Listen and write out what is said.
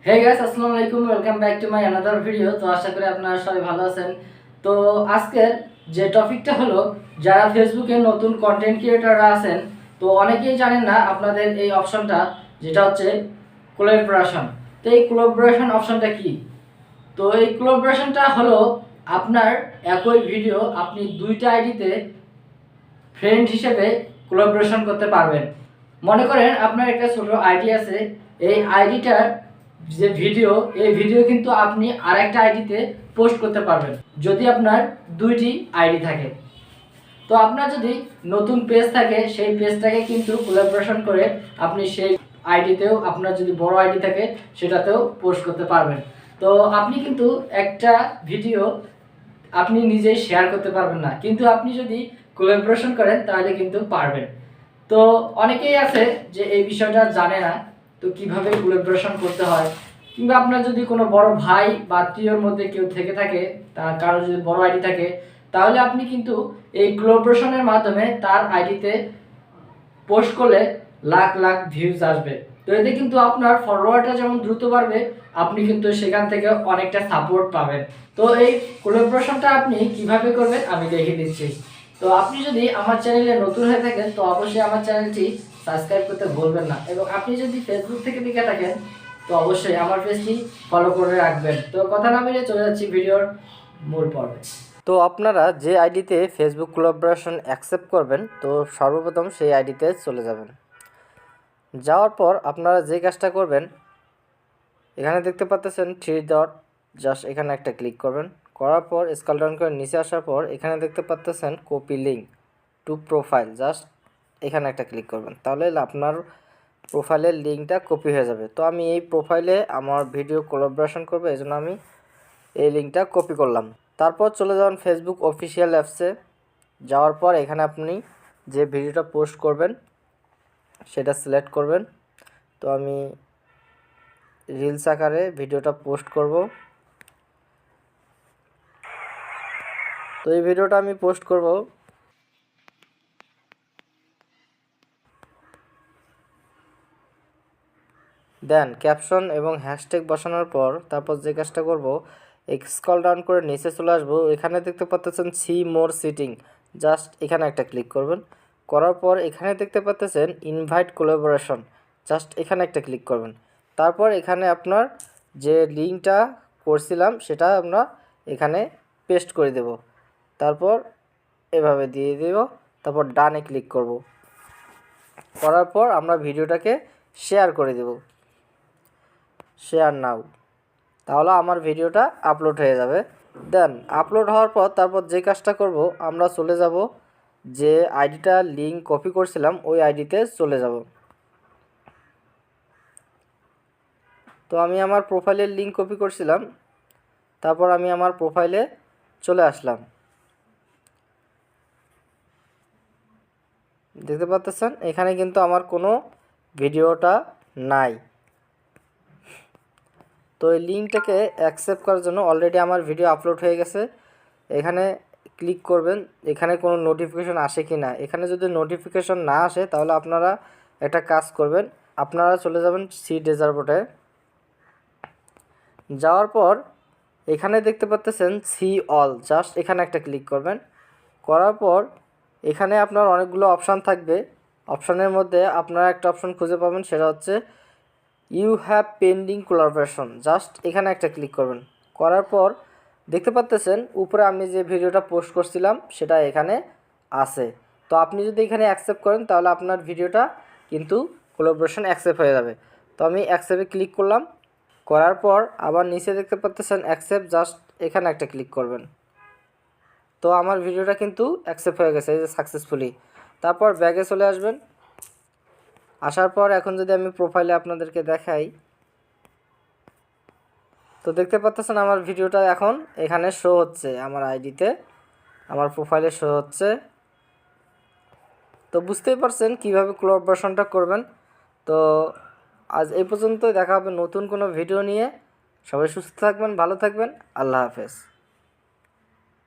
Hey guys, আসসালামু আলাইকুম। Welcome back to my another video. তো আশা করি আপনারা সবাই ভালো আছেন। তো আজকের যে টপিকটা হলো, যারা ফেসবুকে নতুন কন্টেন্ট ক্রিয়েটররা আছেন, তো অনেকেই জানেন না আপনাদের এই অপশনটা, যেটা হচ্ছে কোলাবোরেশন। তো এই কোলাবোরেশন অপশনটা কি? তো এই কোলাবোরেশনটা হলো আপনার একই ভিডিও আপনি দুইটা আইডিতে ফ্রেন্ড হিসেবে কোলাবোরেশন করতে পারবেন। মনে করেন আপনার একটা ছোট আইডি আছে, এই আইডিটার যে ভিডিও, এই ভিডিও কিন্তু আপনি আরেকটা আইডিতে পোস্ট করতে পারবেন যদি আপনার দুইটি আইডি থাকে। তো আপনার যদি নতুন পেজ থাকে, সেই পেজটাকে কিন্তু কোলাবোরেশন করে আপনি সেই আইডিতেও, আপনার যদি বড় আইডি থাকে সেটাতেও পোস্ট করতে পারবেন। তো আপনি কিন্তু একটা ভিডিও আপনি নিজেই শেয়ার করতে পারবেন না, কিন্তু আপনি যদি কোলাবোরেশন করেন তাহলে কিন্তু পারবেন। তো অনেকেই আছে যে এই বিষয়টা জানে না, তো কিভাবে কোলাবোরেশন করতে হয়, কিংবা আপনার যদি কোনো বড় ভাই বা আত্মীয়র মধ্যে কেউ থেকে থাকে, তার কারো যদি বড় আইডি থাকে, তাহলে আপনি কিন্তু এই কোলাবোরেশনের মাধ্যমে তার আইডিতে পোস্ট করলে লাখ লাখ ভিউজ আসবে। তো এতে কিন্তু আপনার ফলোয়ারটা যেমন দ্রুত বাড়বে, আপনি কিন্তু সেখান থেকে অনেকটা সাপোর্ট পাবেন। তো এই কোলাবোরেশনটা আপনি কিভাবে করবেন আমি দেখিয়ে দিচ্ছি। তো আপনি যদি আমার চ্যানেলে নতুন হয়ে থাকেন, তো অবশ্যই আমার চ্যানেলটি সাবস্ক্রাইব করতে ভুলবেন না, এবং আপনি যদি ফেসবুক থেকে দেখে থাকেন তো অবশ্যই আমার পেজটি ফলো করে রাখবেন। তো কথা না বলে চলে যাচ্ছি ভিডিওর মূল পর্বে। তো আপনারা যে আইডিতে ফেসবুক কোলাবোরেশন অ্যাকসেপ্ট করবেন, তো সর্বপ্রথম সেই আইডিতে চলে যাবেন। যাওয়ার পর আপনারা যে কাজটা করবেন, এখানে দেখতে পাচ্ছেন থ্রি ডট, জাস্ট এখানে একটা ক্লিক করবেন। করার পর স্ক্রল ডাউন করে নিচে আসার পর এখানে দেখতে পাচ্ছেন copy link to profile, just এখানে একটা ক্লিক করবেন। তাহলে আপনার প্রোফাইলের লিঙ্কটা কপি হয়ে যাবে। তো আমি এই প্রোফাইলে আমার ভিডিও কোলাবোরেশন করবো, এই জন্য আমি এই লিঙ্কটা কপি করলাম। তারপর চলে যাবেন ফেসবুক অফিসিয়াল অ্যাপসে। যাওয়ার পর এখানে আপনি যে ভিডিওটা পোস্ট করবেন সেটা সিলেক্ট করবেন। তো আমি রিলস আকারে ভিডিওটা পোস্ট করব। তো এই ভিডিওটা আমি পোস্ট করব। দেন ক্যাপশন এবং হ্যাশট্যাগ বসানোর পর তারপর যে কাজটা করব, স্ক্রল ডাউন করে নিচে চলে আসবো। এখানে দেখতে পাচ্ছেন সি মোর সিটিং, জাস্ট এখানে একটা ক্লিক করবেন। করার পর এখানে দেখতে পাচ্ছেন ইনভাইট কোলাবোরেশন, জাস্ট এখানে একটা ক্লিক করবেন। তারপর এখানে আপনার যে লিঙ্কটা করছিলাম সেটা আমরা এখানে পেস্ট করে দেব। তারপর এভাবে দিয়ে দেব, তারপর ডানে ক্লিক করব। করার পর আমরা ভিডিওটাকে শেয়ার করে দেব, শেয়ার নাও। তাহলে আমার ভিডিওটা আপলোড হয়ে যাবে। দেন আপলোড হওয়ার পর তারপর যে কাজটা করব, আমরা চলে যাব যে আইডিটা লিঙ্ক কপি করছিলাম ওই আইডিতে চলে যাব। তো আমি আমার প্রোফাইলের লিঙ্ক কপি করছিলাম, তারপর আমি আমার প্রোফাইলে চলে আসলাম। দেখতে পাচ্ছেন এখানে কিন্তু আমার কোনো ভিডিওটা নাই। তো এই লিঙ্কটাকে অ্যাকসেপ্ট করার জন্য অলরেডি আমার ভিডিও আপলোড হয়ে গেছে। এখানে ক্লিক করবেন, এখানে কোনো নোটিফিকেশন আসে কি না। এখানে যদি নোটিফিকেশন না আসে তাহলে আপনারা একটা কাজ করবেন, আপনারা চলে যাবেন সি ড্যাশবোর্ডে। যাওয়ার পর এখানে দেখতে পাচ্ছেন সি অল, জাস্ট এখানে একটা ক্লিক করবেন। করার পর এখানে আপনার অনেকগুলো অপশান থাকবে। অপশানের মধ্যে আপনারা একটা অপশান খুঁজে পাবেন, সেটা হচ্ছে you have pending collaboration, just এখানে একটা ক্লিক করবেন। করার পর দেখতে পাচ্ছেন উপরে আমি যে ভিডিওটা পোস্ট করছিলাম সেটা এখানে আছে। তো আপনি যদি এখানে অ্যাকসেপ্ট করেন তাহলে আপনার ভিডিওটা কিন্তু কোলাবোরেশন অ্যাকসেপ্ট হয়ে যাবে। তো আমি অ্যাকসেপ্টে ক্লিক করলাম। করার পর আবার নিচে দেখতে পাচ্ছেন অ্যাকসেপ্ট, জাস্ট এখানে একটা ক্লিক করবেন। তো আমার ভিডিওটা কিন্তু অ্যাকসেপ্ট হয়ে গেছে, এই যে সাকসেসফুলি। তারপর ব্যাগে চলে আসবেন। আসার পর এখন যদি আমি প্রোফাইলে আপনাদেরকে দেখাই, তো দেখতে পাচ্ছেন আমার ভিডিওটা এখন এখানে শো হচ্ছে, আমার আইডিতে আমার প্রোফাইলে শো হচ্ছে। তো বুঝতেই পারছেন কীভাবে কোলাবোরেশনটা করবেন। তো আজ এই পর্যন্তই, দেখা হবে নতুন কোনো ভিডিও নিয়ে। সবাই সুস্থ থাকবেন, ভালো থাকবেন, আল্লাহ হাফেজ।